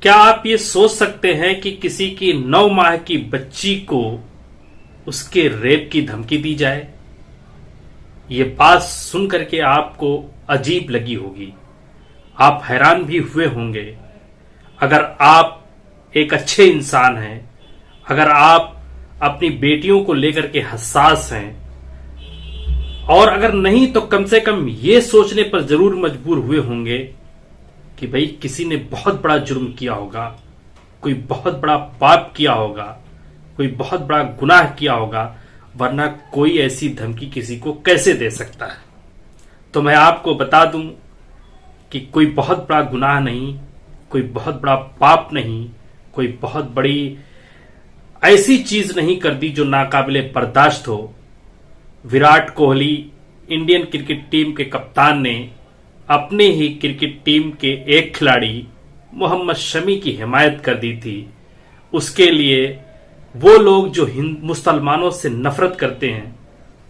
क्या आप ये सोच सकते हैं कि किसी की 9 माह की बच्ची को उसके रेप की धमकी दी जाए? ये बात सुन करके आपको अजीब लगी होगी, आप हैरान भी हुए होंगे। अगर आप एक अच्छे इंसान हैं, अगर आप अपनी बेटियों को लेकर के हसास हैं, और अगर नहीं तो कम से कम ये सोचने पर जरूर मजबूर हुए होंगे कि भाई किसी ने बहुत बड़ा जुर्म किया होगा, कोई बहुत बड़ा पाप किया होगा, कोई बहुत बड़ा गुनाह किया होगा, वरना कोई ऐसी धमकी किसी को कैसे दे सकता है। तो मैं आपको बता दूं कि कोई बहुत बड़ा गुनाह नहीं, कोई बहुत बड़ा पाप नहीं, कोई बहुत बड़ी ऐसी चीज नहीं कर दी जो नाकाबिले बर्दाश्त हो। Virat Kohli Indian cricket team के कप्तान ने अपने ही क्रिकेट टीम के एक खिलाड़ी मोहम्मद शमी की हिमायत कर दी थी। उसके लिए वो लोग जो मुसलमानों से नफरत करते हैं,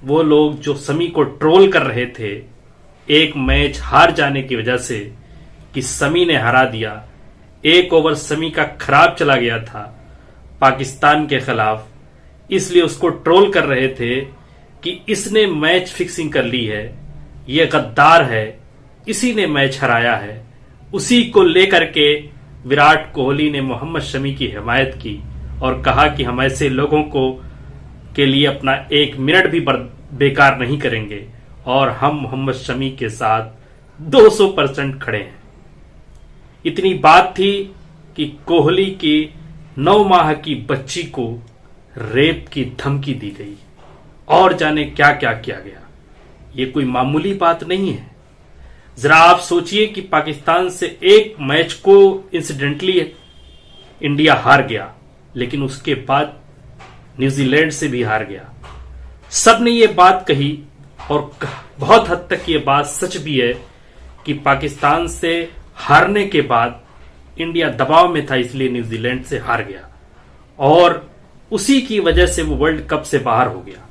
वो लोग जो शमी को ट्रोल कर रहे थे एक मैच हार जाने की वजह से कि शमी ने हरा दिया, एक ओवर शमी का खराब चला गया था पाकिस्तान के खिलाफ, इसलिए उसको ट्रोल कर रहे थे कि इसने मैच फिक्सिंग कर ली है, ये गद्दार है, इसी ने मैच हराया है। उसी को लेकर के विराट कोहली ने मोहम्मद शमी की हिमायत की और कहा कि हम ऐसे लोगों को के लिए अपना 1 मिनट भी बेकार नहीं करेंगे और हम मोहम्मद शमी के साथ 200% खड़े हैं। इतनी बात थी कि कोहली की 9 माह की बच्ची को रेप की धमकी दी गई और जाने क्या क्या किया गया। ये कोई मामूली बात नहीं है। जरा आप सोचिए कि पाकिस्तान से एक मैच को इंसिडेंटली इंडिया हार गया, लेकिन उसके बाद न्यूजीलैंड से भी हार गया। सबने ये बात कही और बहुत हद तक ये बात सच भी है कि पाकिस्तान से हारने के बाद इंडिया दबाव में था, इसलिए न्यूजीलैंड से हार गया और उसी की वजह से वो वर्ल्ड कप से बाहर हो गया।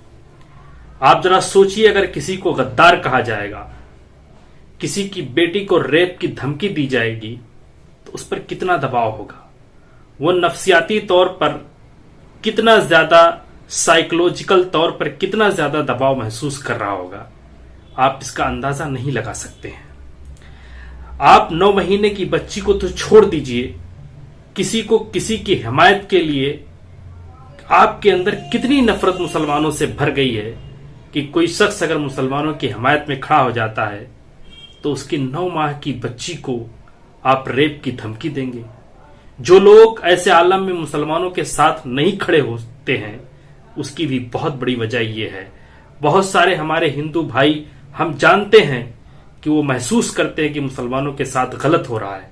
आप जरा सोचिए, अगर किसी को गद्दार कहा जाएगा, किसी की बेटी को रेप की धमकी दी जाएगी, तो उस पर कितना दबाव होगा, वो नफ्सियाती तौर पर कितना ज्यादा, साइकोलॉजिकल तौर पर कितना ज्यादा दबाव महसूस कर रहा होगा, आप इसका अंदाजा नहीं लगा सकते हैं। आप 9 महीने की बच्ची को तो छोड़ दीजिए, किसी को किसी की हिमायत के लिए आपके अंदर कितनी नफरत मुसलमानों से भर गई है कि कोई शख्स अगर मुसलमानों की हिमायत में खड़ा हो जाता है तो उसकी 9 माह की बच्ची को आप रेप की धमकी देंगे। जो लोग ऐसे आलम में मुसलमानों के साथ नहीं खड़े होते हैं, उसकी भी बहुत बड़ी वजह यह है। बहुत सारे हमारे हिंदू भाई, हम जानते हैं कि वो महसूस करते हैं कि मुसलमानों के साथ गलत हो रहा है,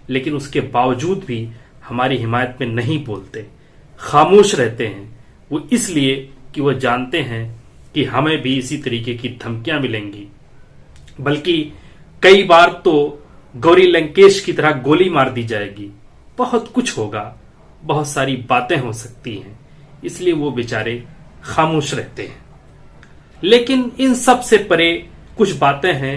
लेकिन उसके बावजूद भी हमारी हिमायत में नहीं बोलते, खामोश रहते हैं। वो इसलिए कि वो जानते हैं कि हमें भी इसी तरीके की धमकियां मिलेंगी, बल्कि कई बार तो गौरी लंकेश की तरह गोली मार दी जाएगी। बहुत कुछ होगा, बहुत सारी बातें हो सकती हैं, इसलिए वो बेचारे खामोश रहते हैं। लेकिन इन सब से परे कुछ बातें हैं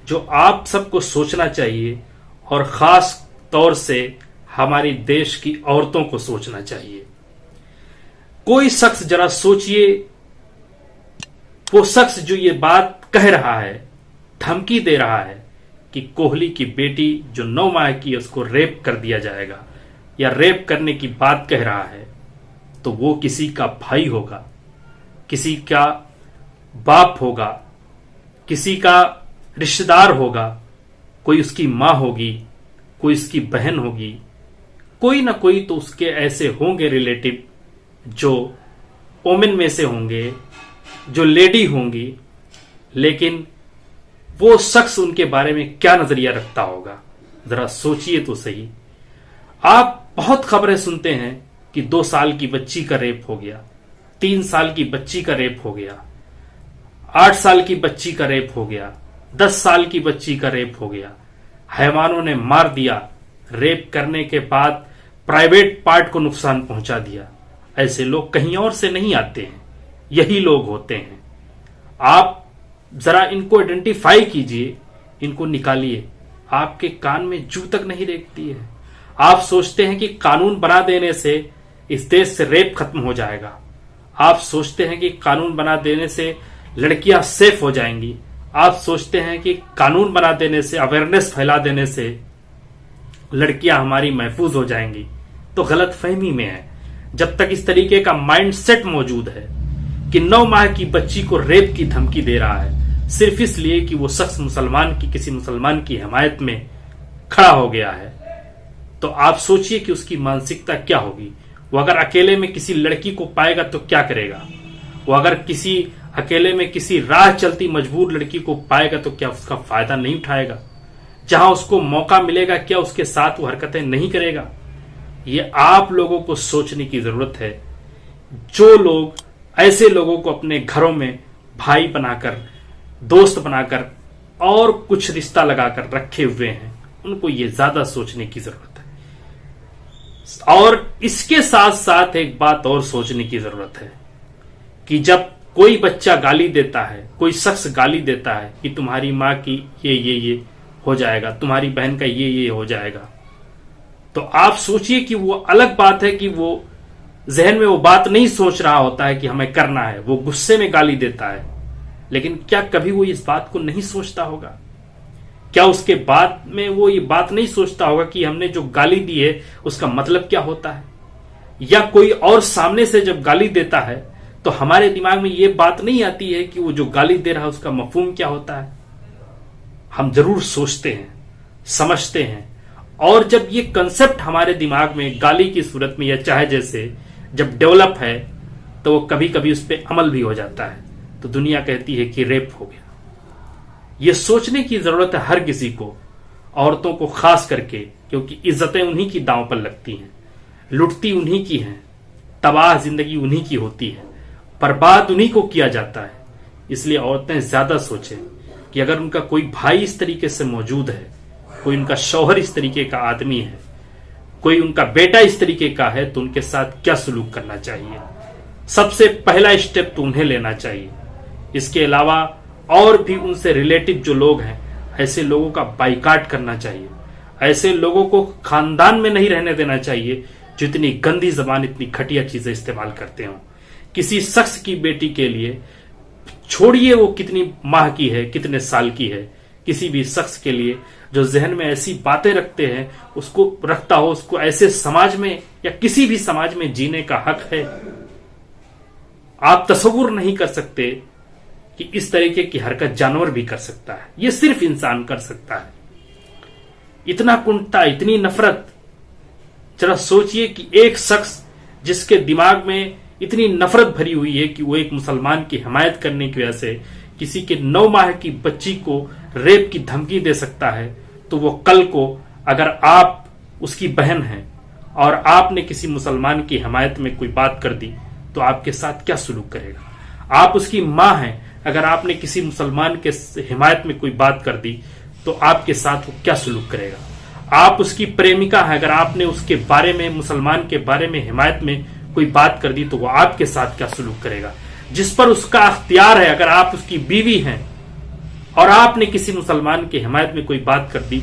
जो आप सबको सोचना चाहिए और खास तौर से हमारे देश की औरतों को सोचना चाहिए। कोई शख्स, जरा सोचिए, वो शख्स जो ये बात कह रहा है, धमकी दे रहा है कि कोहली की बेटी जो 9 माह की है उसको रेप कर दिया जाएगा या रेप करने की बात कह रहा है, तो वो किसी का भाई होगा, किसी का बाप होगा, किसी का रिश्तेदार होगा, कोई उसकी मां होगी, कोई उसकी बहन होगी, कोई ना कोई तो उसके ऐसे होंगे रिलेटिव जो ओमेन में से होंगे, जो लेडी होंगी। लेकिन वो शख्स उनके बारे में क्या नजरिया रखता होगा, जरा सोचिए तो सही। आप बहुत खबरें सुनते हैं कि 2 साल की बच्ची का रेप हो गया, 3 साल की बच्ची का रेप हो गया, 8 साल की बच्ची का रेप हो गया, 10 साल की बच्ची का रेप हो गया, हैवानों ने मार दिया, रेप करने के बाद प्राइवेट पार्ट को नुकसान पहुंचा दिया। ऐसे लोग कहीं और से नहीं आते हैं, यही लोग होते हैं। आप जरा इनको आइडेंटिफाई कीजिए, इनको निकालिए। आपके कान में जू तक नहीं रेंगती है, आप सोचते हैं कि कानून बना देने से इस देश से रेप खत्म हो जाएगा। आप सोचते हैं कि कानून बना देने से लड़कियां सेफ हो जाएंगी। आप सोचते हैं कि कानून बना देने से, अवेयरनेस फैला देने से लड़कियां हमारी महफूज हो जाएंगी। तो गलत फहमी में है। जब तक इस तरीके का माइंडसेट मौजूद है कि 9 माह की बच्ची को रेप की धमकी दे रहा है सिर्फ इसलिए कि वो शख्स किसी मुसलमान की हिमायत में खड़ा हो गया है, तो आप सोचिए कि उसकी मानसिकता क्या होगी। वो अगर अकेले में किसी लड़की को पाएगा तो क्या करेगा? वो अगर अकेले में किसी राह चलती मजबूर लड़की को पाएगा तो क्या उसका फायदा नहीं उठाएगा? जहां उसको मौका मिलेगा क्या उसके साथ वो हरकतें नहीं करेगा? ये आप लोगों को सोचने की जरूरत है। जो लोग ऐसे लोगों को अपने घरों में भाई बनाकर, दोस्त बनाकर और कुछ रिश्ता लगाकर रखे हुए हैं, उनको ये ज्यादा सोचने की जरूरत है। और इसके साथ साथ एक बात और सोचने की जरूरत है कि जब कोई बच्चा गाली देता है, कोई शख्स गाली देता है कि तुम्हारी माँ की ये हो जाएगा, तुम्हारी बहन का ये हो जाएगा, तो आप सोचिए कि वो अलग बात है कि वो जहन में वो बात नहीं सोच रहा होता है कि हमें करना है, वो गुस्से में गाली देता है, लेकिन क्या कभी वो इस बात को नहीं सोचता होगा? क्या उसके बाद में वो ये बात नहीं सोचता होगा कि हमने जो गाली दी है उसका मतलब क्या होता है? या कोई और सामने से जब गाली देता है तो हमारे दिमाग में ये बात नहीं आती है कि वो जो गाली दे रहा है उसका मफहूम क्या होता है? हम जरूर सोचते हैं, समझते हैं, और जब ये कंसेप्ट हमारे दिमाग में गाली की सूरत में या चाहे जैसे जब डेवलप है तो वो कभी कभी उस पर अमल भी हो जाता है, तो दुनिया कहती है कि रेप हो गया। ये सोचने की जरूरत है हर किसी को, औरतों को खास करके, क्योंकि इज्जतें उन्हीं की दांव पर लगती हैं, लुटती उन्हीं की हैं, तबाह जिंदगी उन्हीं की होती है, बर्बाद उन्हीं को किया जाता है। इसलिए औरतें ज्यादा सोचें कि अगर उनका कोई भाई इस तरीके से मौजूद है, कोई उनका शौहर इस तरीके का आदमी है, कोई उनका बेटा इस तरीके का है, तो उनके साथ क्या सलूक करना चाहिए। सबसे पहला स्टेप तो उन्हें लेना चाहिए। इसके अलावा और भी उनसे रिलेटिव जो लोग हैं, ऐसे लोगों का बाइकाट करना चाहिए। ऐसे लोगों को खानदान में नहीं रहने देना चाहिए जो इतनी गंदी जबान, इतनी घटिया चीजें इस्तेमाल करते हो। किसी शख्स की बेटी के लिए, छोड़िए वो कितनी माह की है, कितने साल की है, किसी भी शख्स के लिए जो जहन में ऐसी बातें रखते हैं, उसको ऐसे समाज में या किसी भी समाज में जीने का हक है। आप तस्वुर नहीं कर सकते कि इस तरीके की हरकत जानवर भी कर सकता है, ये सिर्फ इंसान कर सकता है। इतना कुंठा, इतनी नफरत, जरा सोचिए कि एक शख्स जिसके दिमाग में इतनी नफरत भरी हुई है कि वो एक मुसलमान की हिमायत करने की वजह से किसी के 9 माह की बच्ची को रेप की धमकी दे सकता है, तो वो कल को अगर आप उसकी बहन हैं और आपने किसी मुसलमान की हिमायत में कोई बात कर दी तो आपके साथ क्या सलूक करेगा? आप उसकी माँ हैं, अगर आपने किसी मुसलमान के हिमायत में कोई बात कर दी तो आपके साथ वो क्या सलूक करेगा? आप उसकी प्रेमिका है, अगर आपने उसके बारे में, मुसलमान के बारे में हिमायत में कोई बात कर दी तो वो आपके साथ क्या सलूक करेगा? जिस पर उसका अख्तियार है, अगर आप उसकी बीवी हैं और आपने किसी मुसलमान की हिमायत में कोई बात कर दी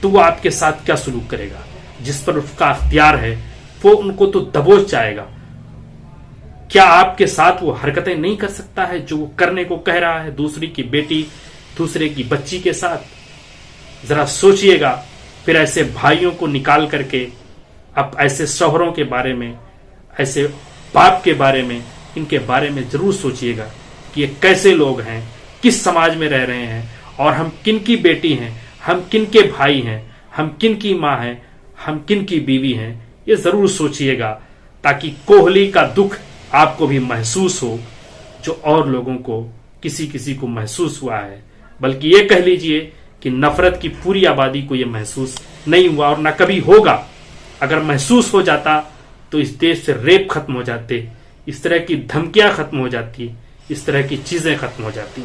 तो वो आपके साथ क्या सलूक करेगा? जिस पर उसका अख्तियार है वो उनको तो दबोच जाएगा। क्या आपके साथ वो हरकतें नहीं कर सकता है जो वो करने को कह रहा है दूसरी की बेटी, दूसरे की बच्ची के साथ? जरा सोचिएगा। फिर ऐसे भाइयों को निकाल करके अब ऐसे शौहरों के बारे में, ऐसे बाप के बारे में, इनके बारे में जरूर सोचिएगा कि ये कैसे लोग हैं, किस समाज में रह रहे हैं, और हम किन की बेटी हैं, हम किन के भाई हैं, हम किन की माँ हैं, हम किन की बीवी हैं। ये जरूर सोचिएगा ताकि कोहली का दुख आपको भी महसूस हो जो और लोगों को, किसी किसी को महसूस हुआ है। बल्कि ये कह लीजिए कि नफरत की पूरी आबादी को ये महसूस नहीं हुआ और ना कभी होगा। अगर महसूस हो जाता तो इस देश से रेप खत्म हो जाते, इस तरह की धमकियां खत्म हो जाती, इस तरह की चीजें खत्म हो जाती।